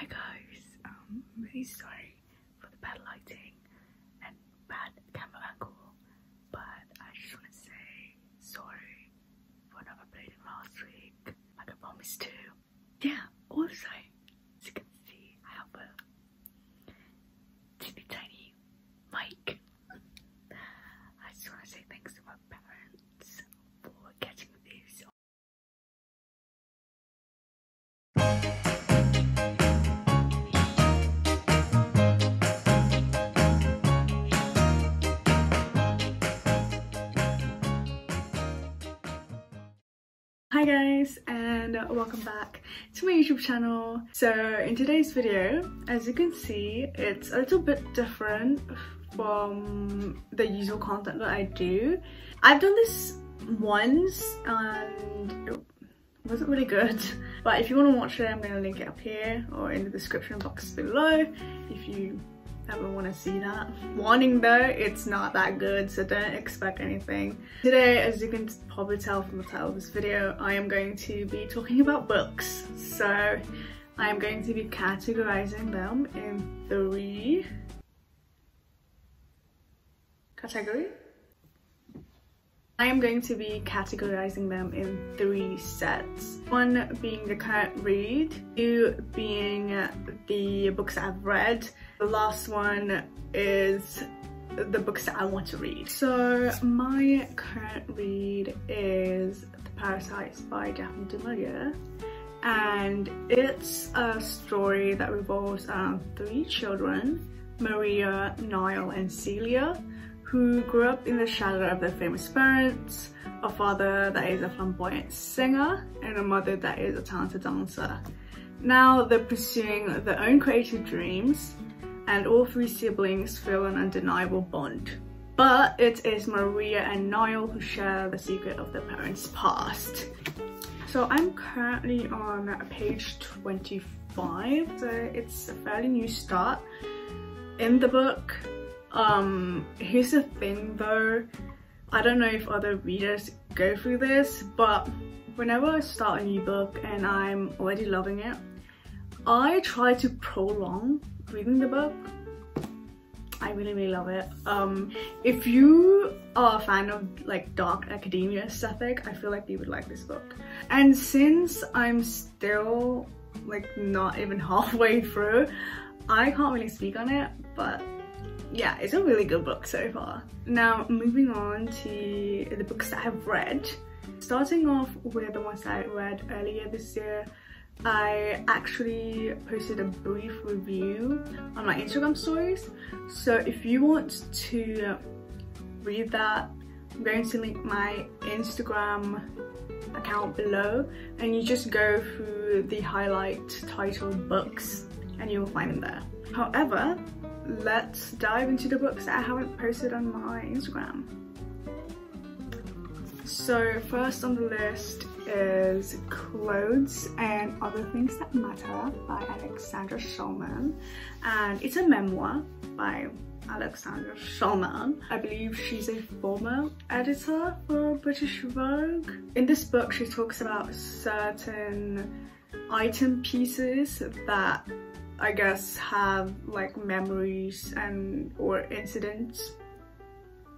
Hi guys, I'm really sorry for the bad lighting and bad camera angle, but I just want to say sorry for not uploading last week like I promised to. Yeah, also, as you can see, I have a teeny tiny mic. I just want to say thanks to my parents for getting this. Hi guys, and welcome back to my YouTube channel. So in today's video, as you can see, it's a little bit different from the usual content that I do. I've done this once and it wasn't really good, but if you want to watch it, I'm going to link it up here or in the description box below if you ever want to see that. Warning though, it's not that good, so don't expect anything. Today, as you can probably tell from the title of this video, I am going to be talking about books. So I am going to be categorizing them in 3 categories. I am going to be categorizing them in 3 sets. 1 being the current read, 2 being the books that I've read, the last one is the books that I want to read. So my current read is The Parasites by Daphne du Maurier, and it's a story that revolves around 3 children, Maria, Niall and Celia, who grew up in the shadow of their famous parents, a father that is a flamboyant singer and a mother that is a talented dancer. Now they're pursuing their own creative dreams, and all 3 siblings feel an undeniable bond. But it is Maria and Niall who share the secret of their parents' past. So I'm currently on page 25, so it's a fairly new start in the book. Here's the thing though, I don't know if other readers go through this, but whenever I start a new book and I'm already loving it, I try to prolong reading the book. I really love it. If you are a fan of like dark academia aesthetic, I feel like you would like this book. And since I'm still like not even halfway through, I can't really speak on it, but yeah, it's a really good book so far. Now moving on to the books that I've read. Starting off with the ones that I read earlier this year, I actually posted a brief review on my Instagram stories. So if you want to read that, I'm going to link my Instagram account below, and you just go through the highlight titled books and you will find them there. However, let's dive into the books that I haven't posted on my Instagram. So first on the list is Clothes and Other Things That Matter by Alexandra Shulman, and it's a memoir by Alexandra Shulman. I believe she's a former editor for British Vogue. In this book she talks about certain item pieces that I guess have like memories and or incidents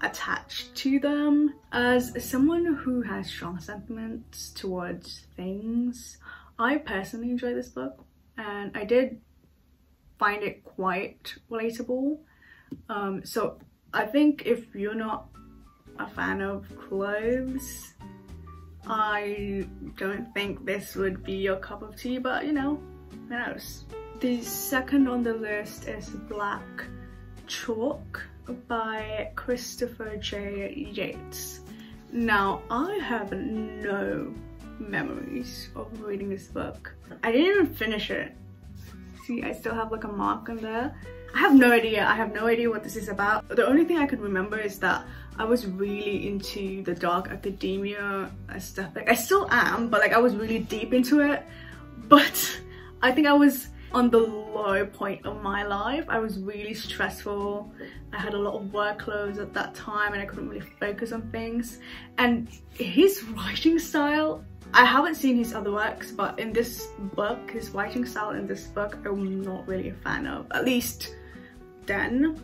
attached to them. As someone who has strong sentiments towards things, I personally enjoy this book and I did find it quite relatable. So I think if you're not a fan of clothes, I don't think this would be your cup of tea, but you know, who knows. The second on the list is Black Chalk by Christopher J. Yates. Now, I have no memories of reading this book. I didn't even finish it. See, I still have like a mark on there. I have no idea what this is about. The only thing I could remember is that I was really into the dark academia aesthetic. I still am, but like I was really deep into it. But I think I was on the low point of my life. I was really stressful. I had a lot of workloads at that time and I couldn't really focus on things. And his writing style I haven't seen his other works, but in this book, his writing style in this book, I'm not really a fan of, at least then.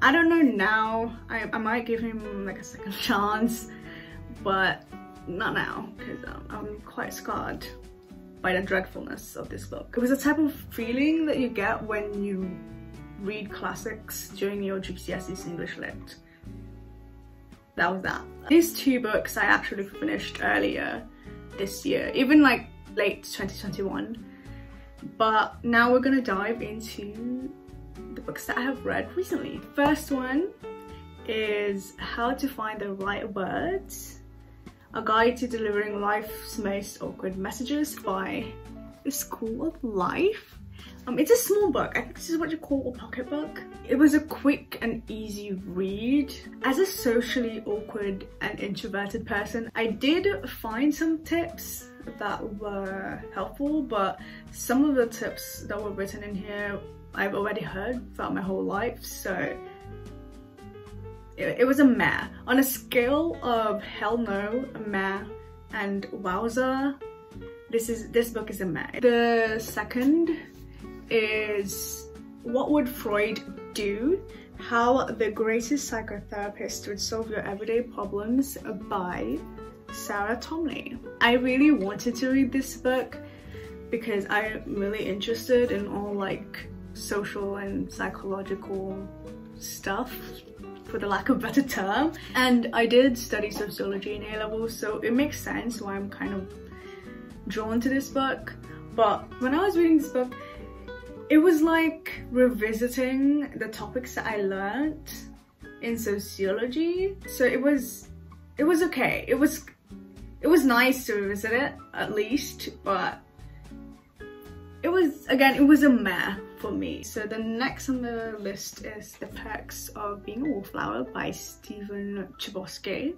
I don't know now, I might give him like a second chance, but not now, because I'm quite scarred by the dreadfulness of this book. It was a type of feeling that you get when you read classics during your GCSEs English Lit. That was that. These two books I actually finished earlier this year, even like late 2021. But now we're gonna dive into the books that I have read recently. First one is How to Find the Right Words, A Guide to Delivering Life's Most Awkward Messages by The School of Life. It's a small book. I think this is what you call a pocketbook. It was a quick and easy read. As a socially awkward and introverted person, I did find some tips that were helpful, but some of the tips that were written in here I've already heard throughout my whole life, so it was a meh. On a scale of hell no, meh, and wowza, this book is a meh. The second is What Would Freud Do? How the Greatest Psychotherapist Would Solve Your Everyday Problems by Sarah Tomley. I really wanted to read this book because I'm really interested in all like social and psychological stuff, for the lack of a better term, and I did study sociology in A-level, so it makes sense why I'm kind of drawn to this book. But when I was reading this book, it was like revisiting the topics that I learned in sociology, so it was okay. It was nice to revisit it, at least, but it was a meh for me. So the next on the list is The Perks of Being a Wallflower by Chbosky.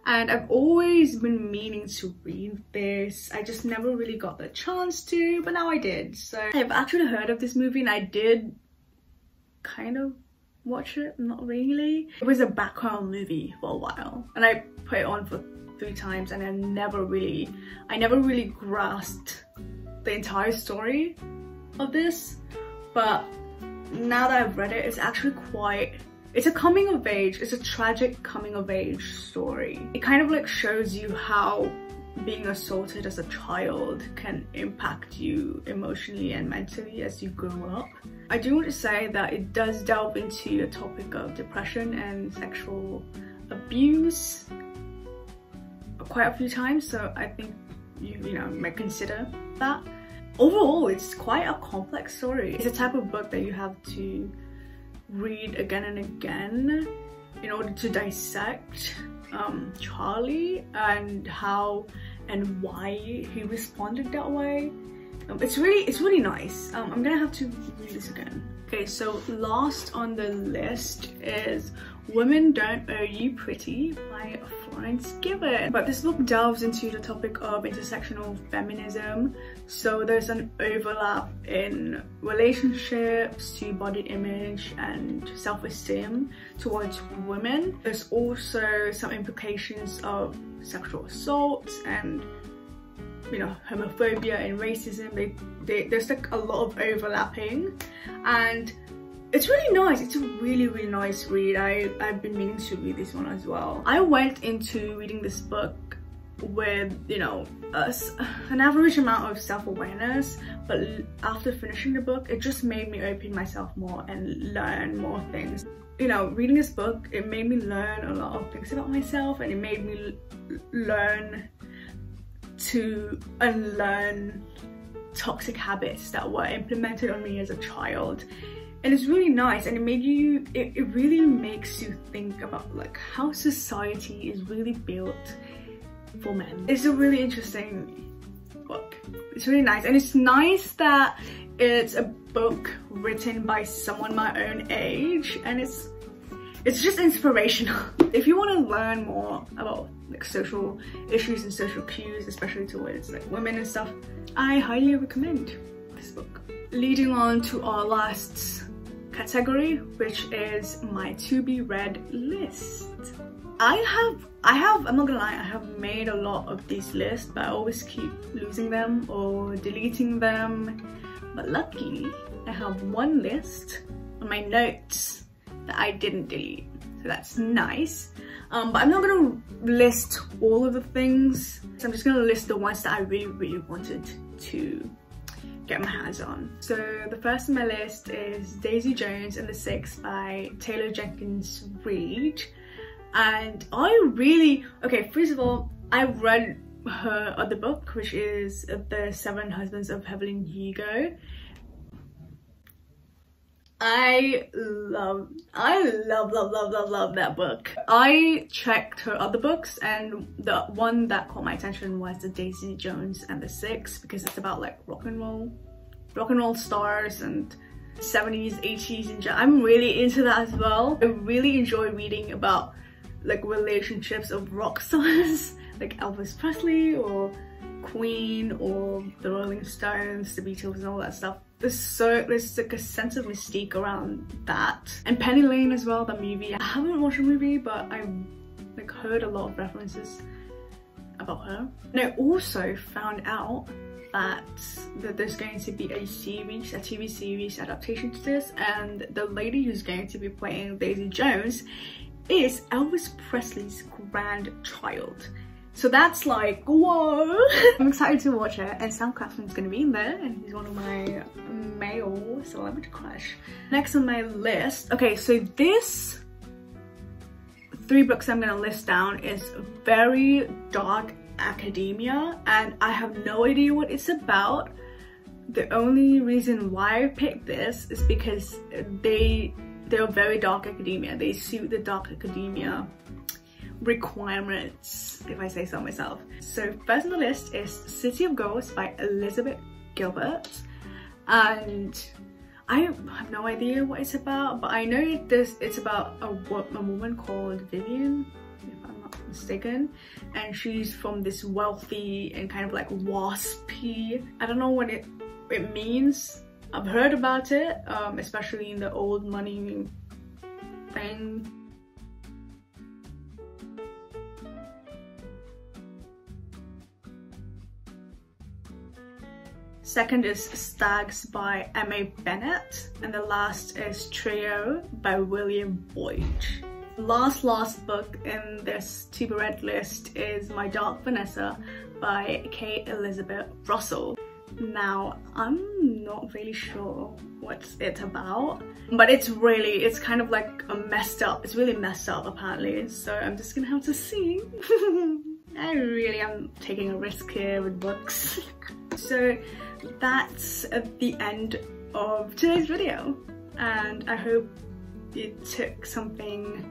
And I've always been meaning to read this. I just never really got the chance to, but now I did. So I've actually heard of this movie and I did kind of watch it, not really. It was a background movie for a while and I put it on for 3 times and I never really grasped the entire story of this. But now that I've read it, it's actually it's a coming of age, it's a tragic coming of age story. It kind of like shows you how being assaulted as a child can impact you emotionally and mentally as you grow up. I do want to say that it does delve into the topic of depression and sexual abuse quite a few times, so I think you know, might consider that. Overall, it's quite a complex story. It's a type of book that you have to read again and again in order to dissect Charlie and how and why he responded that way. It's really nice. I'm gonna have to read this again. Okay, so last on the list is Women Don't Owe You Pretty by Gilbert. But this book delves into the topic of intersectional feminism, so there's an overlap in relationships to body image and self-esteem towards women. There's also some implications of sexual assault and, you know, homophobia and racism. There's like a lot of overlapping, and it's really nice. It's a really nice read. I've been meaning to read this one as well. I went into reading this book with, you know, an average amount of self-awareness, but after finishing the book, it just made me open myself more and learn more things. You know, reading this book, it made me learn a lot of things about myself, and it made me learn to unlearn toxic habits that were implemented on me as a child. And it's really nice, and it really makes you think about like how society is really built for men. It's a really interesting book. It's really nice, and it's nice that it's a book written by someone my own age, and it's just inspirational. If you want to learn more about like social issues and social cues, especially towards like women and stuff, I highly recommend this book. Leading on to our last category, which is my to be read list. I'm not gonna lie, I have made a lot of these lists, but I always keep losing them or deleting them. But luckily, I have one list on my notes that I didn't delete, so that's nice. But I'm not gonna list all of the things, so I'm just gonna list the ones that I really wanted to get my hands on. So the first on my list is Daisy Jones and the Six by Taylor Jenkins Reid. And okay, first of all, I read her other book, which is The Seven Husbands of Evelyn Hugo. I love that book. I checked her other books, and the one that caught my attention was the Daisy Jones and the Six, because it's about like rock and roll stars and 70s, 80s, and I'm really into that as well. I really enjoy reading about like relationships of rock stars like Elvis Presley or Queen or the Rolling Stones, the Beatles, and all that stuff. There's like a sense of mystique around that. And Penny Lane as well, the movie. I haven't watched the movie, but I've like heard a lot of references about her. And I also found out that there's going to be a TV series adaptation to this, and the lady who's going to be playing Daisy Jones is Elvis Presley's grandchild. So that's like, whoa! I'm excited to watch it, and Sam Claflin's gonna be in there, and he's one of my male celebrity crush. Next on my list, okay, so this 3 books I'm gonna list down is very dark academia, and I have no idea what it's about. The only reason why I picked this is because they're very dark academia. They suit the dark academia requirements, if I say so myself. So first on the list is City of Ghosts by Elizabeth Gilbert, and I have no idea what it's about, but I know it's about a woman called Vivian, if I'm not mistaken, and she's from this wealthy and kind of like waspy, I don't know what it means. I've heard about it, especially in the old money thing. Second is Stags by M.A. Bennett, and the last is Trio by William Boyd. Last book in this to be read list is My Dark Vanessa by Kate Elizabeth Russell. Now, I'm not really sure what it's about, but it's kind of like it's really messed up apparently, so I'm just gonna have to see. I really am taking a risk here with books. So that's the end of today's video, and I hope you took something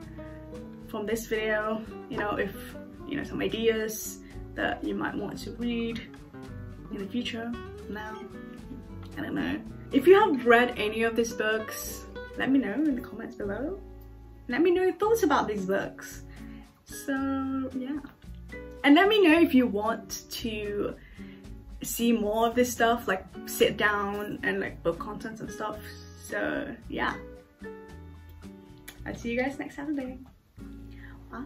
from this video, some ideas that you might want to read in the future. Now, I don't know. If you have read any of these books, let me know in the comments below. Let me know your thoughts about these books. So yeah, and let me know if you want to see more of this stuff, like sit down and like book contents and stuff. So yeah, I'll see you guys next Saturday. Bye.